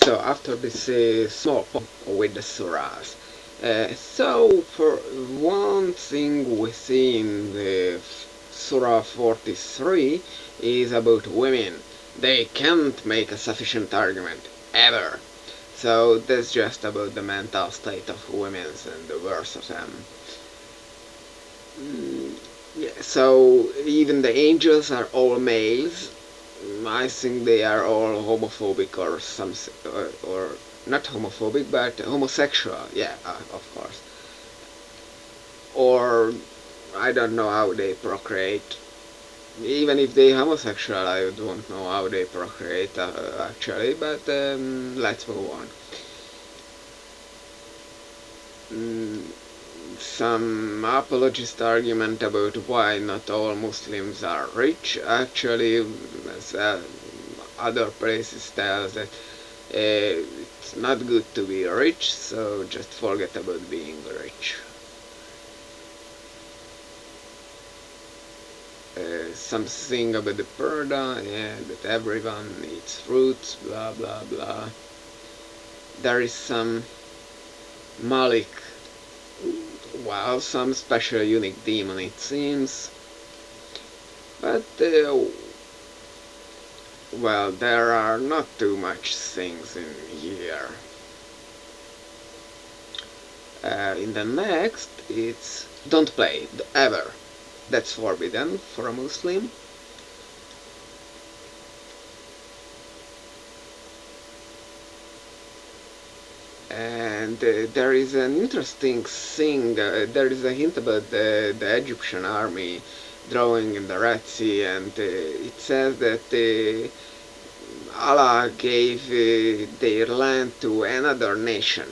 So after this small point with the suras, so for one thing we see in the Surah 43 is about women. They can't make a sufficient argument, ever. So that's just about the mental state of women and the worst of them. Yeah, so even the angels are all males. I think they are all homophobic or some, or not homophobic, but homosexual. Yeah, of course. Or I don't know how they procreate. Even if they homosexual, I don't know how they procreate actually. But let's move on. Some apologist argument about why not all Muslims are rich. Actually, as other places tell that it's not good to be rich, so just forget about being rich. Something about the Purda, yeah, that everyone eats fruits, blah blah blah. There is some Malik, well, some special unique demon it seems, but well, there are not too much things in here. In the next, it's don't play, ever. That's forbidden for a Muslim. And there is an interesting thing, there is a hint about the Egyptian army drawing in the Red Sea, and it says that Allah gave their land to another nation.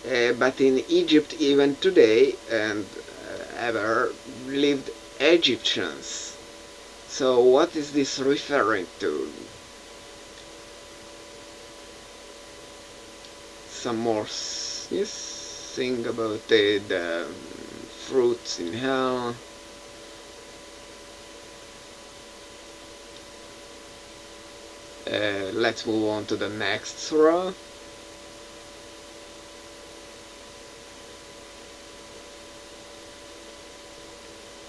But in Egypt even today, and ever, lived Egyptians. So what is this referring to? Some more thing about the fruits in hell. Let's move on to the next surah.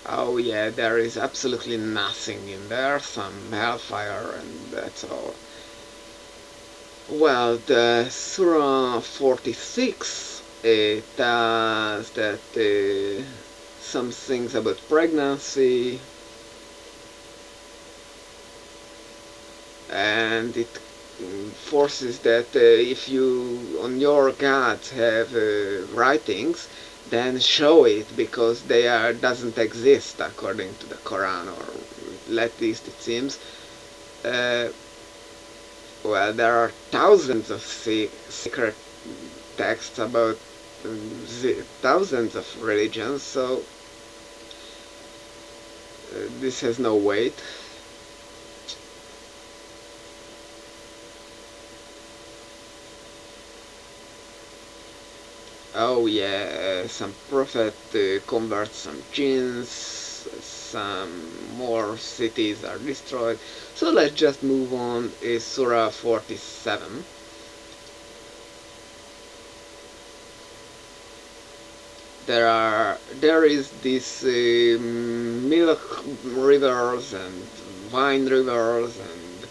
Oh yeah, there is absolutely nothing in there, some hellfire and that's all. Well, the Surah 46 tells that some things about pregnancy, and it forces that if you on your gods have writings, then show it, because they doesn't exist according to the Quran, or at least it seems. Well, there are thousands of secret texts about thousands of religions, so this has no weight. Oh yeah, some prophet converts some jinns, some more cities are destroyed. So let's just move on. Is Surah 47. There is this milk rivers and wine rivers, and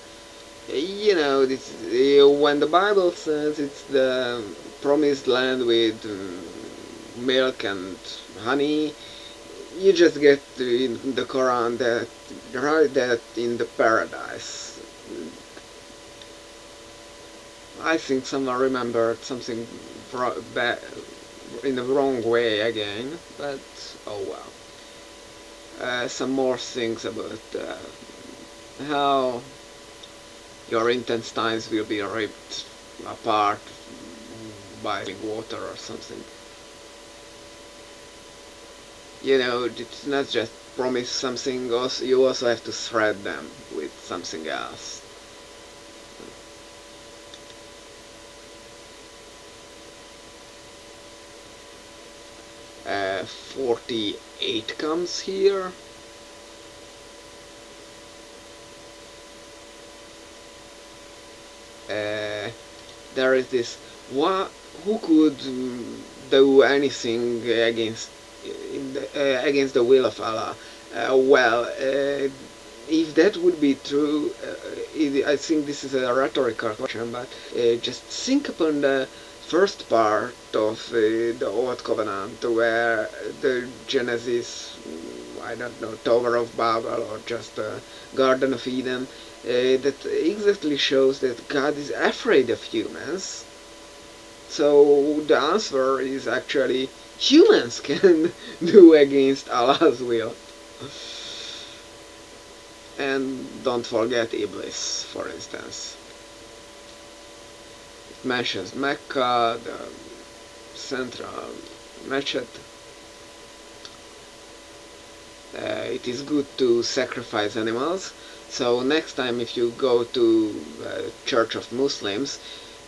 you know, this when the Bible says it's the promised land with milk and honey, you just get in the Quran that write that in the paradise. I think someone remembered something in the wrong way again, but oh well. Some more things about how your intestines will be ripped apart by water or something. You know, it's not just promise something, you also have to thread them with something else. 48 comes here. there is this, who could do anything against the will of Allah? If that would be true, I think this is a rhetorical question, but just think upon the first part of the Old Covenant, where the Genesis, I don't know, Tower of Babel or just Garden of Eden, that exactly shows that God is afraid of humans. So the answer is actually humans can do against Allah's will. And don't forget Iblis, for instance. It mentions Mecca, the central mechet. It is good to sacrifice animals. So next time if you go to a church of Muslims,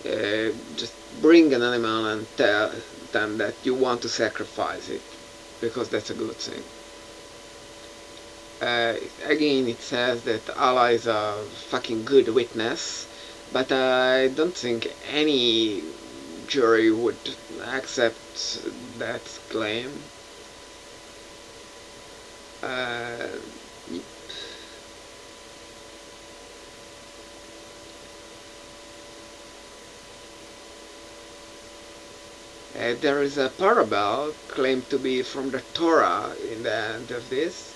just bring an animal and tell them that you want to sacrifice it, because that's a good thing. Again, it says that Allah is a fucking good witness, but I don't think any jury would accept that claim. There is a parable claimed to be from the Torah in the end of this,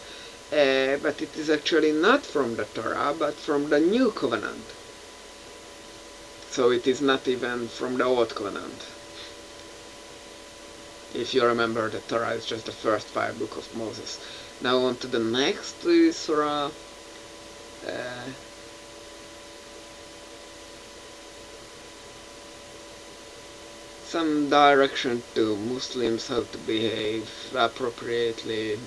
but it is actually not from the Torah, but from the New Covenant. So it is not even from the Old Covenant. If you remember, the Torah is just the first 5 books of Moses. Now on to the next surah. Some direction to Muslims how to behave appropriately.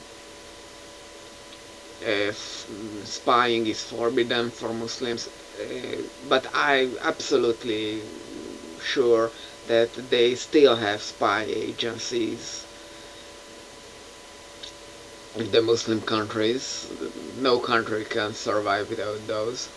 Spying is forbidden for Muslims, but I'm absolutely sure that they still have spy agencies in the Muslim countries. No country can survive without those.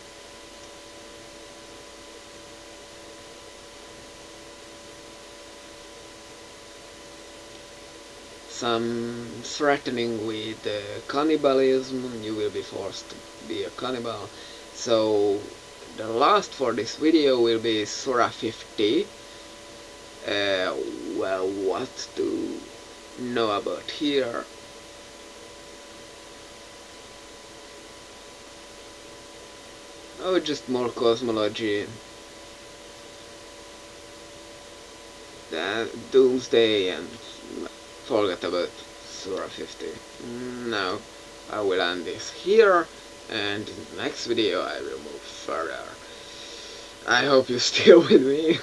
Some threatening with cannibalism, you will be forced to be a cannibal. So the last for this video will be Surah 50. Well, what to know about here? Oh, just more cosmology. Doomsday, and forget about Surah 50. Now I will end this here, and in the next video I will move further. I hope you're still with me.